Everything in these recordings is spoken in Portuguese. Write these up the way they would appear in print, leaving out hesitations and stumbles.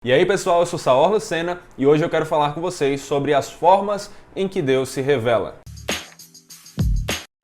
E aí pessoal, eu sou Saor Lucena e hoje eu quero falar com vocês sobre as formas em que Deus se revela.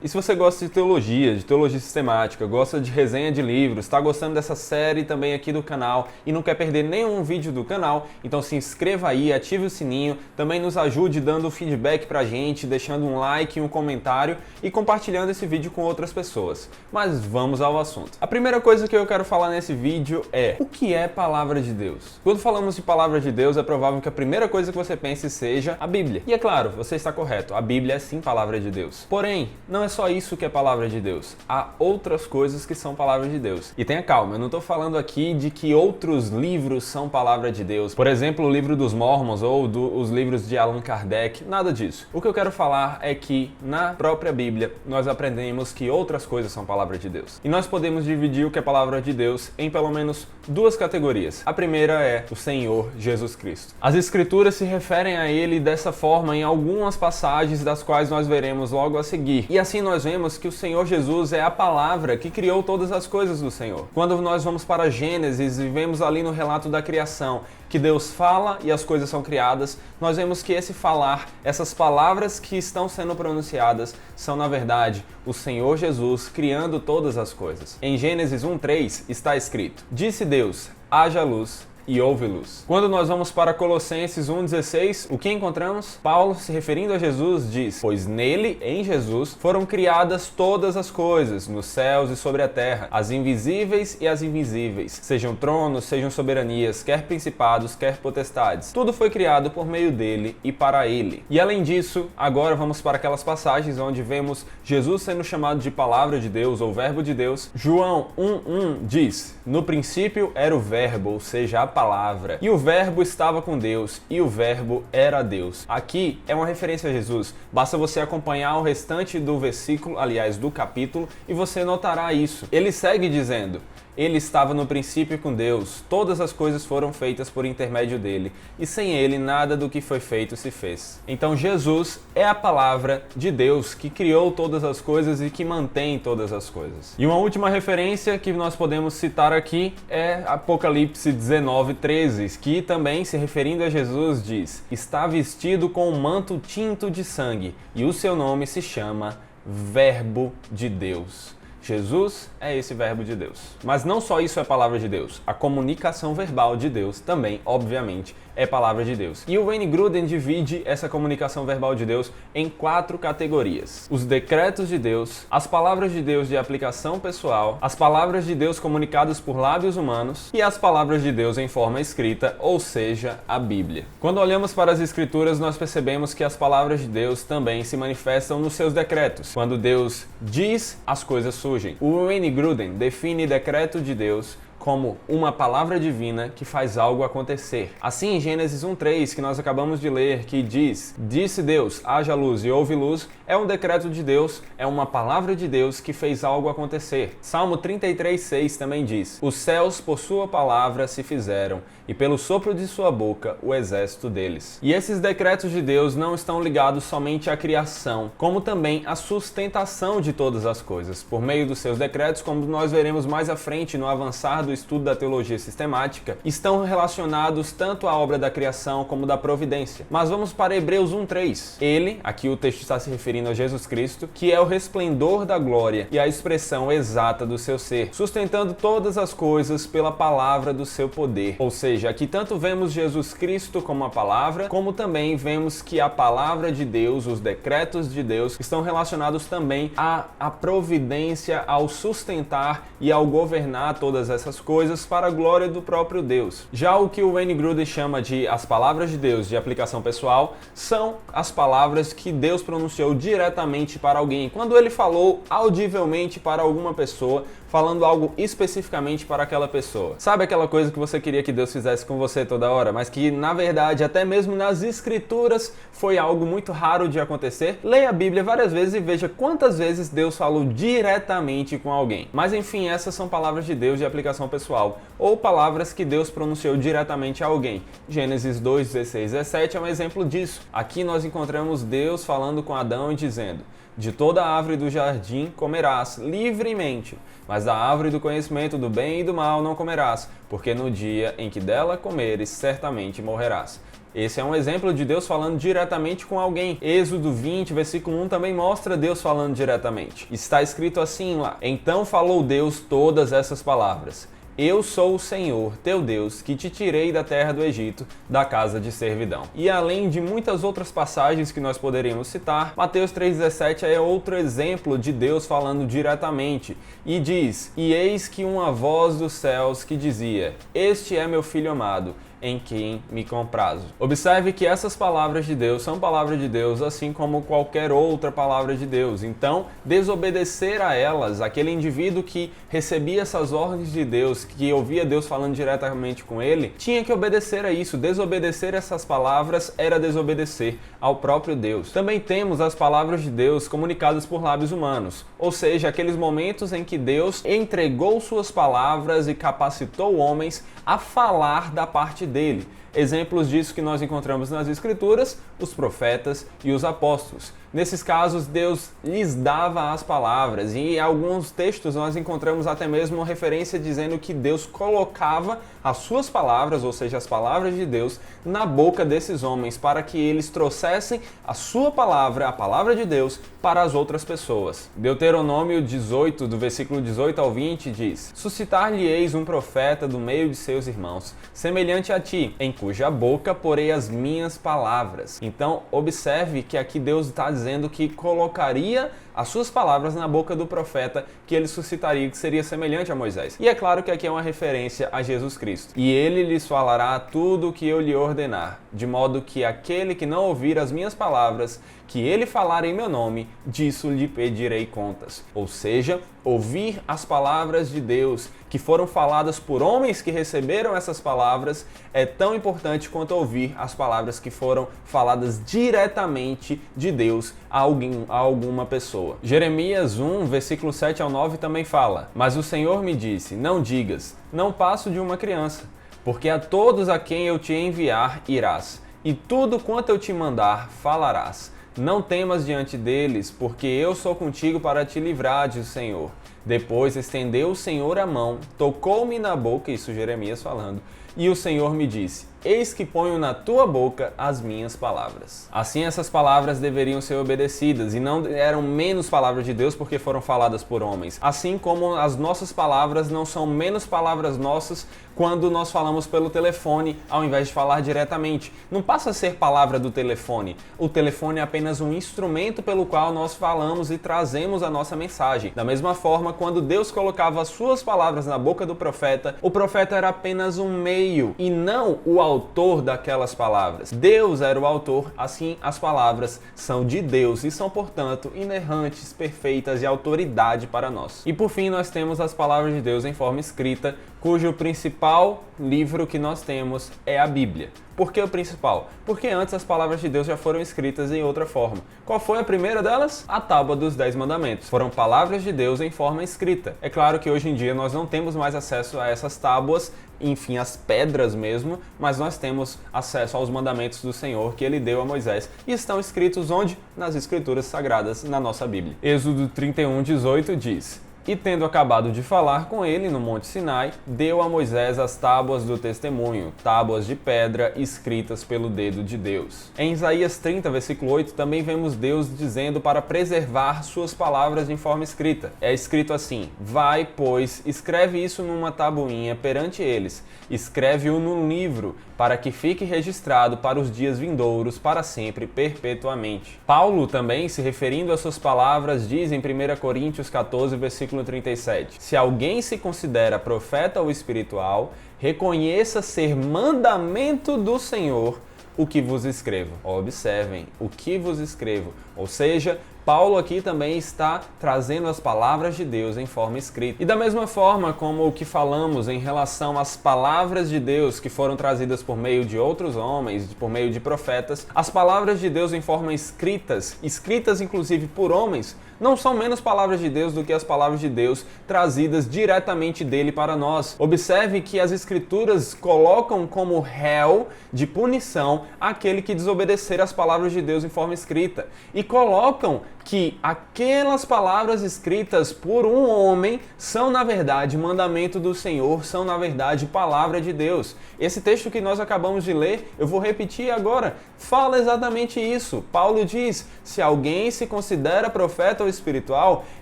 E se você gosta de teologia sistemática, gosta de resenha de livros, está gostando dessa série também aqui do canal e não quer perder nenhum vídeo do canal, então se inscreva aí, ative o sininho, também nos ajude dando feedback pra gente, deixando um like, um comentário e compartilhando esse vídeo com outras pessoas. Mas vamos ao assunto. A primeira coisa que eu quero falar nesse vídeo é: o que é Palavra de Deus? Quando falamos de Palavra de Deus, é provável que a primeira coisa que você pense seja a Bíblia. E é claro, você está correto, a Bíblia é sim Palavra de Deus. Porém, não é só isso que é Palavra de Deus. Há outras coisas que são Palavra de Deus. E tenha calma, eu não estou falando aqui de que outros livros são Palavra de Deus. Por exemplo, o livro dos Mormons ou os livros de Allan Kardec, nada disso. O que eu quero falar é que na própria Bíblia nós aprendemos que outras coisas são Palavra de Deus. E nós podemos dividir o que é Palavra de Deus em pelo menos duas categorias. A primeira é o Senhor Jesus Cristo. As Escrituras se referem a Ele dessa forma em algumas passagens das quais nós veremos logo a seguir. E assim nós vemos que o Senhor Jesus é a palavra que criou todas as coisas do Senhor. Quando nós vamos para Gênesis e vemos ali no relato da criação que Deus fala e as coisas são criadas, nós vemos que esse falar, essas palavras que estão sendo pronunciadas, são na verdade o Senhor Jesus criando todas as coisas. Em Gênesis 1:3 está escrito: disse Deus, haja luz, e houve luz. Quando nós vamos para Colossenses 1:16, o que encontramos? Paulo, se referindo a Jesus, diz: pois nele, em Jesus, foram criadas todas as coisas, nos céus e sobre a terra, as invisíveis e as invisíveis, sejam tronos, sejam soberanias, quer principados, quer potestades. Tudo foi criado por meio dele e para ele. E além disso, agora vamos para aquelas passagens onde vemos Jesus sendo chamado de Palavra de Deus ou Verbo de Deus. João 1:1 diz: no princípio era o Verbo, ou seja, a palavra, e o Verbo estava com Deus, e o Verbo era Deus. Aqui é uma referência a Jesus. Basta você acompanhar o restante do versículo, aliás, do capítulo, e você notará isso. Ele segue dizendo: ele estava no princípio com Deus, todas as coisas foram feitas por intermédio dele, e sem ele nada do que foi feito se fez. Então Jesus é a palavra de Deus que criou todas as coisas e que mantém todas as coisas. E uma última referência que nós podemos citar aqui é Apocalipse 19:13, que também, se referindo a Jesus, diz: está vestido com um manto tinto de sangue, e o seu nome se chama Verbo de Deus. Jesus é esse Verbo de Deus. Mas não só isso é Palavra de Deus. A comunicação verbal de Deus também, obviamente, é Palavra de Deus. E o Wayne Grudem divide essa comunicação verbal de Deus em 4 categorias: os decretos de Deus, as palavras de Deus de aplicação pessoal, as palavras de Deus comunicadas por lábios humanos e as palavras de Deus em forma escrita, ou seja, a Bíblia. Quando olhamos para as Escrituras, nós percebemos que as palavras de Deus também se manifestam nos seus decretos. Quando Deus diz, as coisas surgem. O Wayne Grudem define decreto de Deus como uma palavra divina que faz algo acontecer. Assim, em Gênesis 1:3, que nós acabamos de ler, que diz: disse Deus, haja luz e houve luz, é um decreto de Deus, é uma palavra de Deus que fez algo acontecer. Salmo 33:6 também diz: os céus por sua palavra se fizeram, e pelo sopro de sua boca o exército deles. E esses decretos de Deus não estão ligados somente à criação, como também à sustentação de todas as coisas. Por meio dos seus decretos, como nós veremos mais à frente no avançar do estudo da teologia sistemática, estão relacionados tanto à obra da criação como da providência. Mas vamos para Hebreus 1:3. Ele, aqui o texto está se referindo a Jesus Cristo, que é o resplendor da glória e a expressão exata do seu ser, sustentando todas as coisas pela palavra do seu poder. Ou seja, aqui tanto vemos Jesus Cristo como a palavra, como também vemos que a palavra de Deus, os decretos de Deus, estão relacionados também à providência, ao sustentar e ao governar todas essas coisas para a glória do próprio Deus. Já o que o Wayne Grudem chama de as palavras de Deus de aplicação pessoal são as palavras que Deus pronunciou diretamente para alguém, quando ele falou audivelmente para alguma pessoa, falando algo especificamente para aquela pessoa. Sabe aquela coisa que você queria que Deus fizesse com você toda hora, mas que na verdade até mesmo nas Escrituras foi algo muito raro de acontecer? Leia a Bíblia várias vezes e veja quantas vezes Deus falou diretamente com alguém. Mas enfim, essas são palavras de Deus de aplicação pessoal, ou palavras que Deus pronunciou diretamente a alguém. Gênesis 2:16-17 é um exemplo disso. Aqui nós encontramos Deus falando com Adão e dizendo: de toda árvore do jardim comerás livremente, mas mas da árvore do conhecimento do bem e do mal não comerás, porque no dia em que dela comeres, certamente morrerás. Esse é um exemplo de Deus falando diretamente com alguém. Êxodo 20, versículo 1 também mostra Deus falando diretamente. Está escrito assim lá: Então falou Deus todas essas palavras: Eu sou o Senhor, teu Deus, que te tirei da terra do Egito, da casa de servidão. E além de muitas outras passagens que nós poderíamos citar, Mateus 3,17 é outro exemplo de Deus falando diretamente. E diz: E eis que uma voz dos céus que dizia: Este é meu filho amado, em quem me comprazo. Observe que essas palavras de Deus são palavras de Deus, assim como qualquer outra palavra de Deus. Então, desobedecer a elas, aquele indivíduo que recebia essas ordens de Deus, que ouvia Deus falando diretamente com ele, tinha que obedecer a isso. Desobedecer essas palavras era desobedecer ao próprio Deus. Também temos as palavras de Deus comunicadas por lábios humanos, ou seja, aqueles momentos em que Deus entregou suas palavras e capacitou homens a falar da parte dele. Exemplos disso que nós encontramos nas Escrituras, os profetas e os apóstolos. Nesses casos, Deus lhes dava as palavras, e em alguns textos nós encontramos até mesmo uma referência dizendo que Deus colocava as suas palavras, ou seja, as palavras de Deus, na boca desses homens, para que eles trouxessem a sua palavra, a palavra de Deus, para as outras pessoas. Deuteronômio 18, do versículo 18 ao 20, diz: Suscitar-lhe-eis um profeta do meio de seus irmãos, semelhante a ti, em cuja boca porei as minhas palavras. Então, observe que aqui Deus está dizendo que colocaria as suas palavras na boca do profeta que ele suscitaria, que seria semelhante a Moisés. E é claro que aqui é uma referência a Jesus Cristo. E ele lhes falará tudo o que eu lhe ordenar, de modo que aquele que não ouvir as minhas palavras, que ele falar em meu nome, disso lhe pedirei contas. Ou seja, ouvir as palavras de Deus, que foram faladas por homens que receberam essas palavras, é tão importante quanto ouvir as palavras que foram faladas diretamente de Deus a alguma pessoa. Jeremias 1, versículo 7 ao 9 também fala: Mas o Senhor me disse, não digas, não passo de uma criança, porque a todos a quem eu te enviar irás, e tudo quanto eu te mandar falarás. Não temas diante deles, porque eu sou contigo para te livrar, diz o Senhor. Depois estendeu o Senhor a mão, tocou-me na boca, isso Jeremias falando, e o Senhor me disse: Eis que ponho na tua boca as minhas palavras. Assim, essas palavras deveriam ser obedecidas, e não eram menos palavras de Deus porque foram faladas por homens. Assim como as nossas palavras não são menos palavras nossas quando nós falamos pelo telefone, ao invés de falar diretamente. Não passa a ser palavra do telefone. O telefone é apenas um instrumento pelo qual nós falamos e trazemos a nossa mensagem. Da mesma forma, quando Deus colocava as suas palavras na boca do profeta, o profeta era apenas um meio e não o autor daquelas palavras. Deus era o autor, assim as palavras são de Deus e são, portanto, inerrantes, perfeitas e autoridade para nós. E por fim, nós temos as palavras de Deus em forma escrita, cujo principal livro que nós temos é a Bíblia. Por que o principal? Porque antes as palavras de Deus já foram escritas em outra forma. Qual foi a primeira delas? A Tábua dos 10 Mandamentos. Foram palavras de Deus em forma escrita. É claro que hoje em dia nós não temos mais acesso a essas tábuas, enfim, as pedras mesmo, mas nós temos acesso aos mandamentos do Senhor que ele deu a Moisés e estão escritos onde? Nas Escrituras Sagradas, na nossa Bíblia. Êxodo 31:18 diz: E tendo acabado de falar com ele no Monte Sinai, deu a Moisés as tábuas do testemunho, tábuas de pedra escritas pelo dedo de Deus. Em Isaías 30, versículo 8, também vemos Deus dizendo para preservar suas palavras em forma escrita. É escrito assim: Vai, pois, escreve isso numa tabuinha perante eles, escreve-o num livro, para que fique registrado para os dias vindouros, para sempre, perpetuamente. Paulo também, se referindo às suas palavras, diz em 1 Coríntios 14, versículo 37, se alguém se considera profeta ou espiritual, reconheça ser mandamento do Senhor o que vos escrevo. Observem, o que vos escrevo. Ou seja, Paulo aqui também está trazendo as palavras de Deus em forma escrita. E da mesma forma como o que falamos em relação às palavras de Deus que foram trazidas por meio de outros homens, por meio de profetas, as palavras de Deus em forma escritas inclusive por homens, não são menos palavras de Deus do que as palavras de Deus trazidas diretamente dele para nós. Observe que as Escrituras colocam como réu de punição aquele que desobedecer às palavras de Deus em forma escrita. E colocam que aquelas palavras escritas por um homem são, na verdade, mandamento do Senhor, são, na verdade, palavra de Deus. Esse texto que nós acabamos de ler, eu vou repetir agora, fala exatamente isso. Paulo diz: se alguém se considera profeta ou espiritual,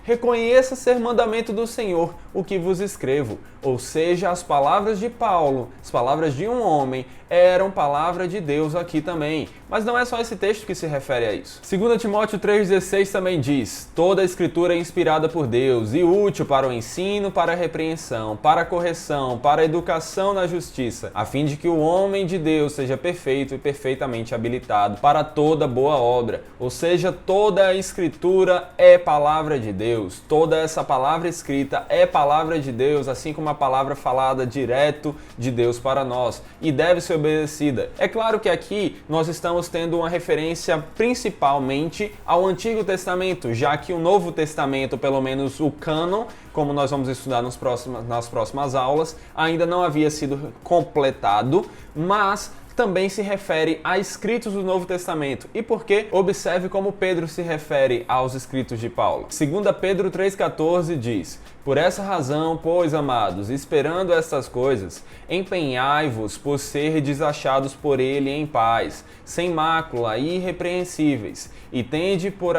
reconheça ser mandamento do Senhor o que vos escrevo. Ou seja, as palavras de Paulo, as palavras de um homem, eram palavra de Deus aqui também. Mas não é só esse texto que se refere a isso. 2 Timóteo 3,16 também diz: toda a Escritura é inspirada por Deus e útil para o ensino, para a repreensão, para a correção, para a educação na justiça, a fim de que o homem de Deus seja perfeito e perfeitamente habilitado para toda boa obra. Ou seja, toda a Escritura é palavra de Deus. Toda essa palavra escrita é palavra de Deus, assim como a palavra falada direto de Deus para nós, e deve ser obedecida. É claro que aqui nós estamos tendo uma referência principalmente ao Antigo Testamento, já que o Novo Testamento, pelo menos o cânon, como nós vamos estudar nas próximas aulas, ainda não havia sido completado, mas também se refere a escritos do Novo Testamento. E por quê? Observe como Pedro se refere aos escritos de Paulo. 2 Pedro 3,14 diz: por essa razão, pois, amados, esperando estas coisas, empenhai-vos por serdes achados por ele em paz, sem mácula e irrepreensíveis, e tende por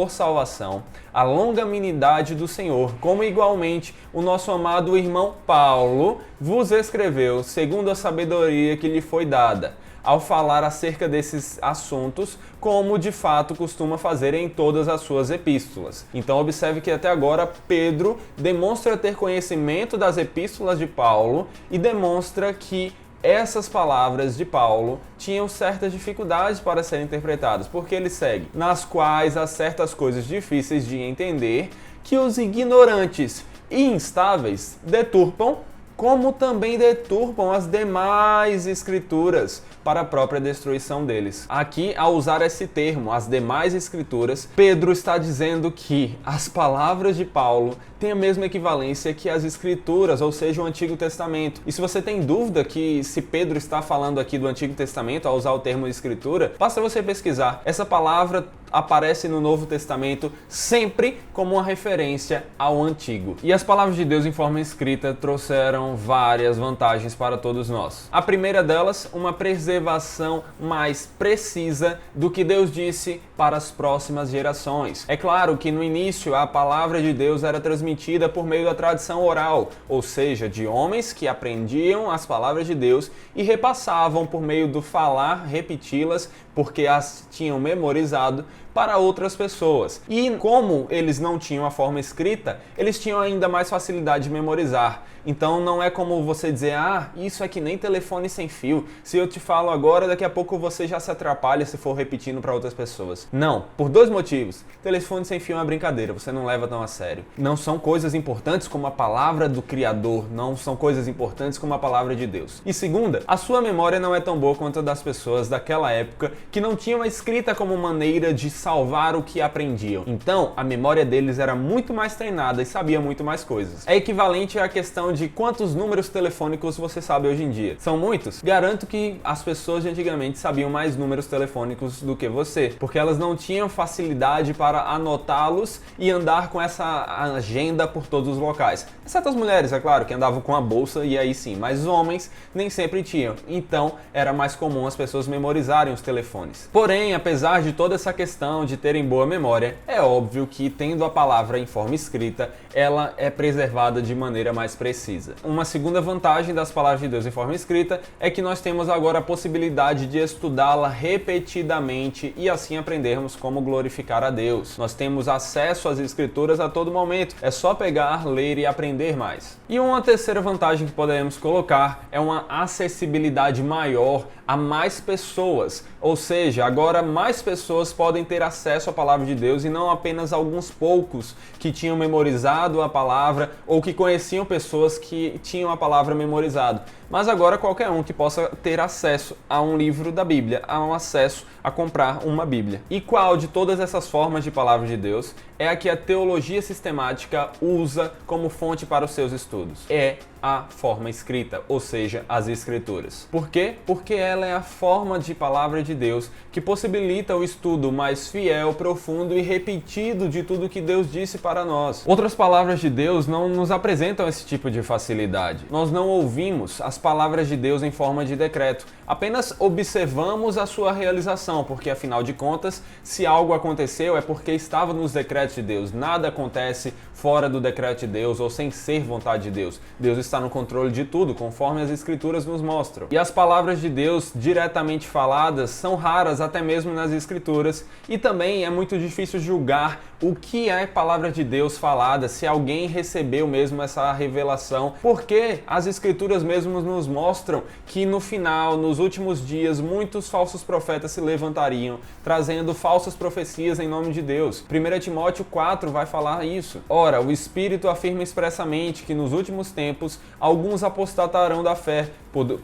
salvação a longanimidade do Senhor, como igualmente o nosso amado irmão Paulo vos escreveu, segundo a sabedoria que lhe foi dada, ao falar acerca desses assuntos, como de fato costuma fazer em todas as suas epístolas. Então observe que até agora Pedro demonstra ter conhecimento das epístolas de Paulo e demonstra que essas palavras de Paulo tinham certas dificuldades para serem interpretadas, porque ele segue: nas quais há certas coisas difíceis de entender, que os ignorantes e instáveis deturpam, como também deturpam as demais escrituras para a própria destruição deles. Aqui, ao usar esse termo, as demais escrituras, Pedro está dizendo que as palavras de Paulo têm a mesma equivalência que as escrituras, ou seja, o Antigo Testamento. E se você tem dúvida que se Pedro está falando aqui do Antigo Testamento ao usar o termo escritura, basta você pesquisar. Essa palavra aparece no Novo Testamento sempre como uma referência ao Antigo. E as palavras de Deus em forma escrita trouxeram várias vantagens para todos nós. A primeira delas, uma preservação mais precisa do que Deus disse para as próximas gerações. É claro que no início a palavra de Deus era transmitida por meio da tradição oral, ou seja, de homens que aprendiam as palavras de Deus e repassavam por meio do falar, repeti-las, porque as tinham memorizado, para outras pessoas. E como eles não tinham a forma escrita, eles tinham ainda mais facilidade de memorizar. Então não é como você dizer: ah, isso é que nem telefone sem fio. Se eu te falo agora, daqui a pouco você já se atrapalha se for repetindo para outras pessoas. Não, por dois motivos. Telefone sem fio é uma brincadeira, você não leva tão a sério. Não são coisas importantes como a palavra do Criador, não são coisas importantes como a palavra de Deus. E segunda, a sua memória não é tão boa quanto a das pessoas daquela época que não tinham a escrita como maneira de salvar o que aprendiam. Então, a memória deles era muito mais treinada e sabia muito mais coisas. É equivalente à questão de quantos números telefônicos você sabe hoje em dia. São muitos? Garanto que as pessoas de antigamente sabiam mais números telefônicos do que você, porque elas não tinham facilidade para anotá-los e andar com essa agenda por todos os locais. Exceto as mulheres, é claro, que andavam com a bolsa e aí sim, mas os homens nem sempre tinham. Então, era mais comum as pessoas memorizarem os telefones. Porém, apesar de toda essa questão de terem boa memória, é óbvio que, tendo a palavra em forma escrita, ela é preservada de maneira mais precisa. Uma segunda vantagem das palavras de Deus em forma escrita é que nós temos agora a possibilidade de estudá-la repetidamente e assim aprendermos como glorificar a Deus. Nós temos acesso às escrituras a todo momento, é só pegar, ler e aprender mais. E uma terceira vantagem que podemos colocar é uma acessibilidade maior a mais pessoas, ou seja, agora mais pessoas podem ter acesso à palavra de Deus e não apenas alguns poucos que tinham memorizado memorizado a palavra ou que conheciam pessoas que tinham a palavra memorizado. Mas agora qualquer um que possa ter acesso a um livro da Bíblia, a um acesso a comprar uma Bíblia. E qual de todas essas formas de palavra de Deus é a que a teologia sistemática usa como fonte para os seus estudos? É a forma escrita, ou seja, as Escrituras. Por quê? Porque ela é a forma de palavra de Deus que possibilita o estudo mais fiel, profundo e repetido de tudo que Deus disse para nós. Outras palavras de Deus não nos apresentam esse tipo de facilidade. Nós não ouvimos as palavras de Deus em forma de decreto, apenas observamos a sua realização, porque afinal de contas, se algo aconteceu é porque estava nos decretos de Deus. Nada acontece fora do decreto de Deus ou sem ser vontade de Deus. Deus está no controle de tudo, conforme as Escrituras nos mostram. E as palavras de Deus diretamente faladas são raras até mesmo nas Escrituras, e também é muito difícil julgar o que é palavra de Deus falada, se alguém recebeu mesmo essa revelação, porque as Escrituras mesmo nos mostram que no final, nos últimos dias, muitos falsos profetas se levantariam, trazendo falsas profecias em nome de Deus. 1 Timóteo 4 vai falar isso. Ora, o Espírito afirma expressamente que nos últimos tempos alguns apostatarão da fé,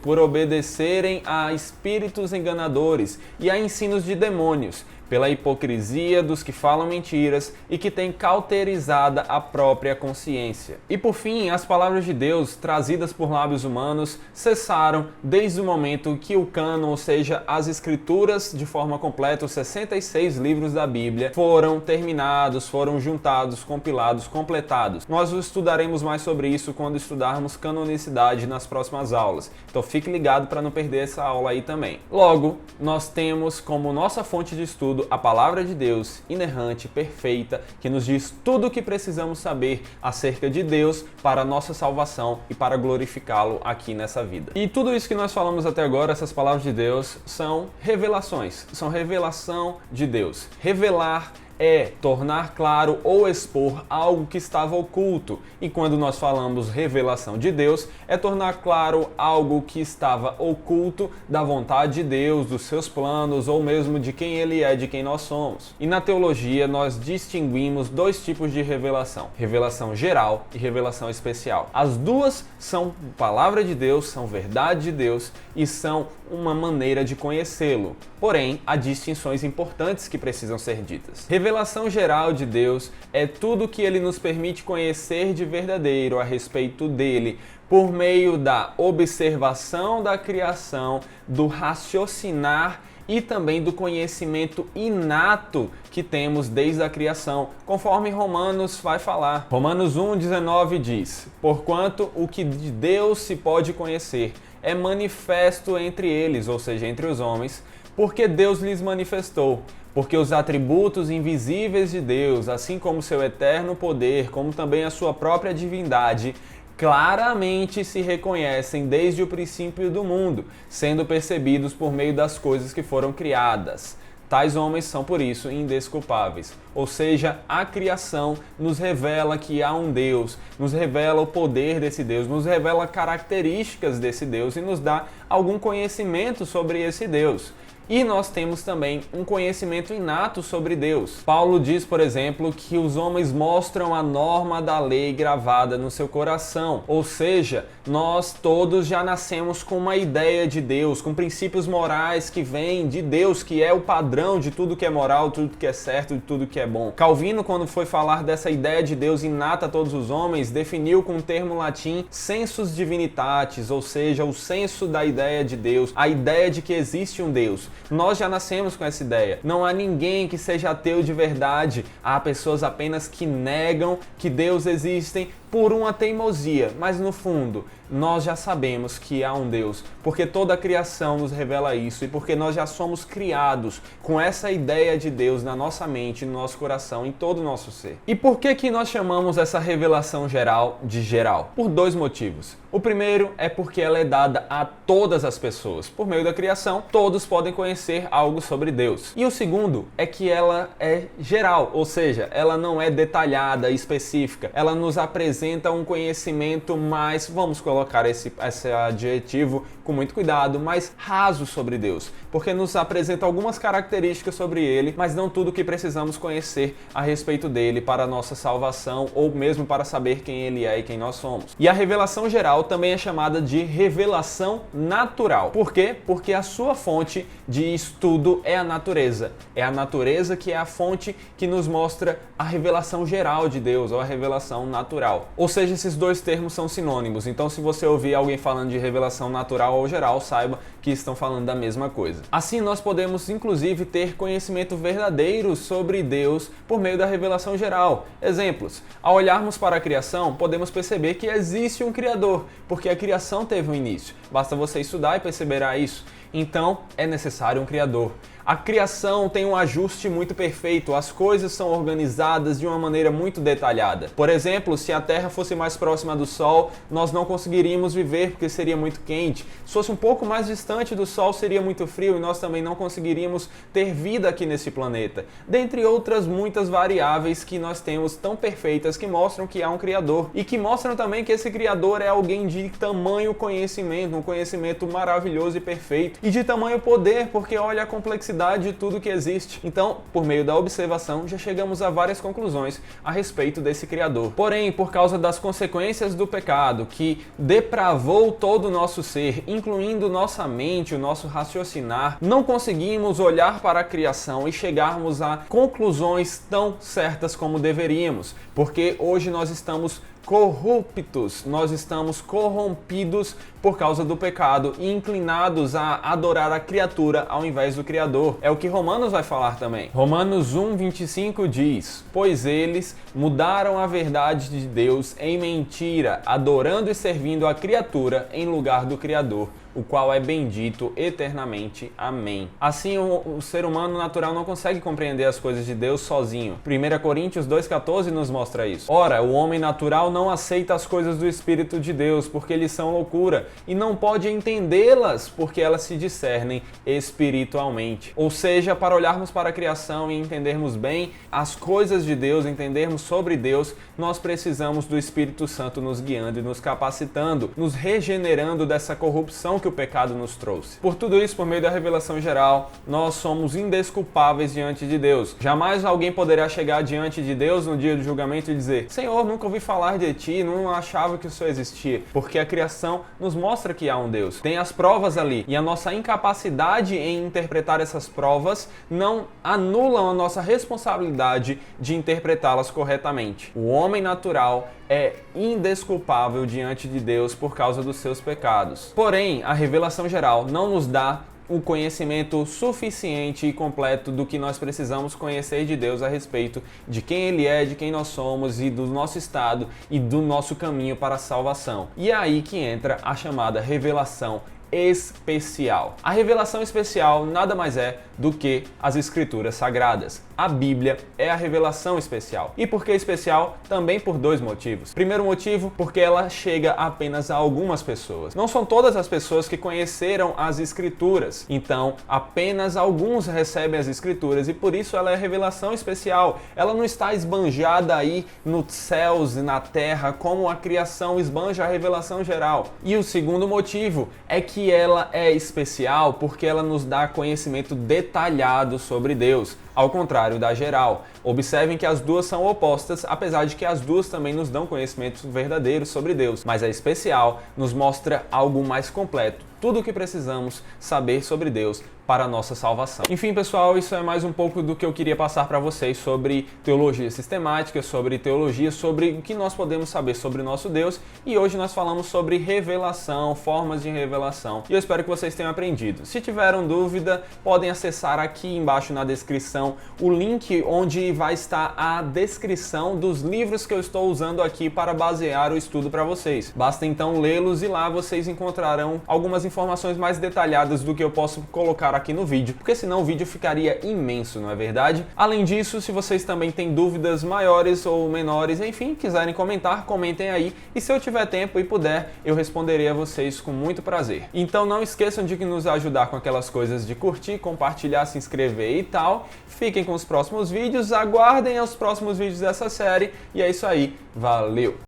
por obedecerem a espíritos enganadores e a ensinos de demônios, pela hipocrisia dos que falam mentiras e que têm cauterizada a própria consciência. E por fim, as palavras de Deus, trazidas por lábios humanos, cessaram desde o momento que o cânon, ou seja, as Escrituras de forma completa, os 66 livros da Bíblia, foram terminados, foram juntados, compilados, completados. Nós estudaremos mais sobre isso quando estudarmos canonicidade nas próximas aulas. Então fique ligado para não perder essa aula aí também. Logo, nós temos como nossa fonte de estudo a palavra de Deus, inerrante, perfeita, que nos diz tudo o que precisamos saber acerca de Deus para a nossa salvação e para glorificá-lo aqui nessa vida. E tudo isso que nós falamos até agora, essas palavras de Deus, são revelações, são revelação de Deus. Revelar é tornar claro ou expor algo que estava oculto. E quando nós falamos revelação de Deus, é tornar claro algo que estava oculto da vontade de Deus, dos seus planos, ou mesmo de quem Ele é, de quem nós somos. E na teologia nós distinguimos dois tipos de revelação: revelação geral e revelação especial. As duas são palavra de Deus, são verdade de Deus e são uma maneira de conhecê-lo. Porém, há distinções importantes que precisam ser ditas. Revelação geral de Deus é tudo que Ele nos permite conhecer de verdadeiro a respeito dele, por meio da observação da criação, do raciocinar e também do conhecimento inato que temos desde a criação, conforme Romanos vai falar. Romanos 1,19 diz: porquanto o que de Deus se pode conhecer é manifesto entre eles, ou seja, entre os homens, porque Deus lhes manifestou. Porque os atributos invisíveis de Deus, assim como seu eterno poder, como também a sua própria divindade, claramente se reconhecem desde o princípio do mundo, sendo percebidos por meio das coisas que foram criadas. Tais homens são, por isso, indesculpáveis. Ou seja, a criação nos revela que há um Deus, nos revela o poder desse Deus, nos revela características desse Deus e nos dá algum conhecimento sobre esse Deus. E nós temos também um conhecimento inato sobre Deus. Paulo diz, por exemplo, que os homens mostram a norma da lei gravada no seu coração. Ou seja, nós todos já nascemos com uma ideia de Deus, com princípios morais que vêm de Deus, que é o padrão de tudo que é moral, tudo que é certo, de tudo que é bom. Calvino, quando foi falar dessa ideia de Deus inata a todos os homens, definiu com o termo latim sensus divinitatis, ou seja, o senso da ideia de Deus, a ideia de que existe um Deus. Nós já nascemos com essa ideia. Não há ninguém que seja ateu de verdade. Há pessoas apenas que negam que Deus existe por uma teimosia, mas no fundo nós já sabemos que há um Deus, porque toda a criação nos revela isso e porque nós já somos criados com essa ideia de Deus na nossa mente, no nosso coração, em todo o nosso ser. E por que nós chamamos essa revelação geral de geral? Por dois motivos. O primeiro é porque ela é dada a todas as pessoas. Por meio da criação, todos podem conhecer algo sobre Deus. E o segundo é que ela é geral, ou seja, ela não é detalhada, específica. Ela nos apresenta apresenta um conhecimento mais, vamos colocar esse adjetivo com muito cuidado, mais raso sobre Deus, porque nos apresenta algumas características sobre ele, mas não tudo o que precisamos conhecer a respeito dele para a nossa salvação ou mesmo para saber quem ele é e quem nós somos. E a revelação geral também é chamada de revelação natural. Por quê? Porque a sua fonte de estudo é a natureza. É a natureza que é a fonte que nos mostra a revelação geral de Deus ou a revelação natural. Ou seja, esses dois termos são sinônimos. Então, se você ouvir alguém falando de revelação natural ou geral, saiba que estão falando da mesma coisa. Assim, nós podemos inclusive ter conhecimento verdadeiro sobre Deus por meio da revelação geral. Exemplos: ao olharmos para a criação, podemos perceber que existe um Criador, porque a criação teve um início. Basta você estudar e perceberá isso. Então, é necessário um Criador. A criação tem um ajuste muito perfeito, as coisas são organizadas de uma maneira muito detalhada. Por exemplo, se a Terra fosse mais próxima do Sol, nós não conseguiríamos viver porque seria muito quente. Se fosse um pouco mais distante do Sol, seria muito frio e nós também não conseguiríamos ter vida aqui nesse planeta. Dentre outras muitas variáveis que nós temos tão perfeitas que mostram que há um Criador e que mostram também que esse Criador é alguém de tamanho conhecimento, um conhecimento maravilhoso e perfeito e de tamanho poder, porque olha a complexidade de tudo que existe. Então, por meio da observação, já chegamos a várias conclusões a respeito desse Criador. Porém, por causa das consequências do pecado, que depravou todo o nosso ser, incluindo nossa mente, o nosso raciocinar, não conseguimos olhar para a criação e chegarmos a conclusões tão certas como deveríamos, porque hoje nós estamos corruptos, nós estamos corrompidos por causa do pecado e inclinados a adorar a criatura ao invés do Criador. É o que Romanos vai falar também. Romanos 1:25 diz: pois eles mudaram a verdade de Deus em mentira, adorando e servindo a criatura em lugar do Criador, o qual é bendito eternamente. Amém. Assim, o ser humano natural não consegue compreender as coisas de Deus sozinho. 1 Coríntios 2,14 nos mostra isso. Ora, o homem natural não aceita as coisas do Espírito de Deus, porque eles são loucura, e não pode entendê-las, porque elas se discernem espiritualmente. Ou seja, para olharmos para a criação e entendermos bem as coisas de Deus, entendermos sobre Deus, nós precisamos do Espírito Santo nos guiando e nos capacitando, nos regenerando dessa corrupção que o pecado nos trouxe. Por tudo isso, por meio da revelação geral, nós somos indesculpáveis diante de Deus. Jamais alguém poderá chegar diante de Deus no dia do julgamento e dizer: Senhor, nunca ouvi falar de ti, não achava que o Senhor existia. Porque a criação nos mostra que há um Deus. Tem as provas ali. E a nossa incapacidade em interpretar essas provas não anulam a nossa responsabilidade de interpretá-las corretamente. O homem natural é indesculpável diante de Deus por causa dos seus pecados. Porém, a revelação geral não nos dá o conhecimento suficiente e completo do que nós precisamos conhecer de Deus a respeito de quem Ele é, de quem nós somos e do nosso estado e do nosso caminho para a salvação. E é aí que entra a chamada revelação especial. A revelação especial nada mais é do que as Escrituras Sagradas. A Bíblia é a revelação especial. E por que especial? Também por dois motivos. Primeiro motivo, porque ela chega apenas a algumas pessoas. Não são todas as pessoas que conheceram as Escrituras. Então, apenas alguns recebem as Escrituras e por isso ela é revelação especial. Ela não está esbanjada aí nos céus e na terra como a criação esbanja a revelação geral. E o segundo motivo é que ela é especial porque ela nos dá conhecimento detalhado sobre Deus, ao contrário da geral. Observem que as duas são opostas, apesar de que as duas também nos dão conhecimentos verdadeiros sobre Deus, mas a especial nos mostra algo mais completo, tudo o que precisamos saber sobre Deus para a nossa salvação. Enfim, pessoal, isso é mais um pouco do que eu queria passar para vocês sobre teologia sistemática, sobre teologia, sobre o que nós podemos saber sobre o nosso Deus, e hoje nós falamos sobre revelação, formas de revelação, e eu espero que vocês tenham aprendido. Se tiveram dúvida, podem acessar aqui embaixo na descrição o link onde vai estar a descrição dos livros que eu estou usando aqui para basear o estudo para vocês. Basta então lê-los e lá vocês encontrarão algumas informações mais detalhadas do que eu posso colocar aqui no vídeo, porque senão o vídeo ficaria imenso, não é verdade? Além disso, se vocês também têm dúvidas maiores ou menores, enfim, quiserem comentar, comentem aí, e se eu tiver tempo e puder, eu responderei a vocês com muito prazer. Então não esqueçam de nos ajudar com aquelas coisas de curtir, compartilhar, se inscrever e tal. Fiquem com os próximos vídeos, aguardem os próximos vídeos dessa série, e é isso aí, valeu!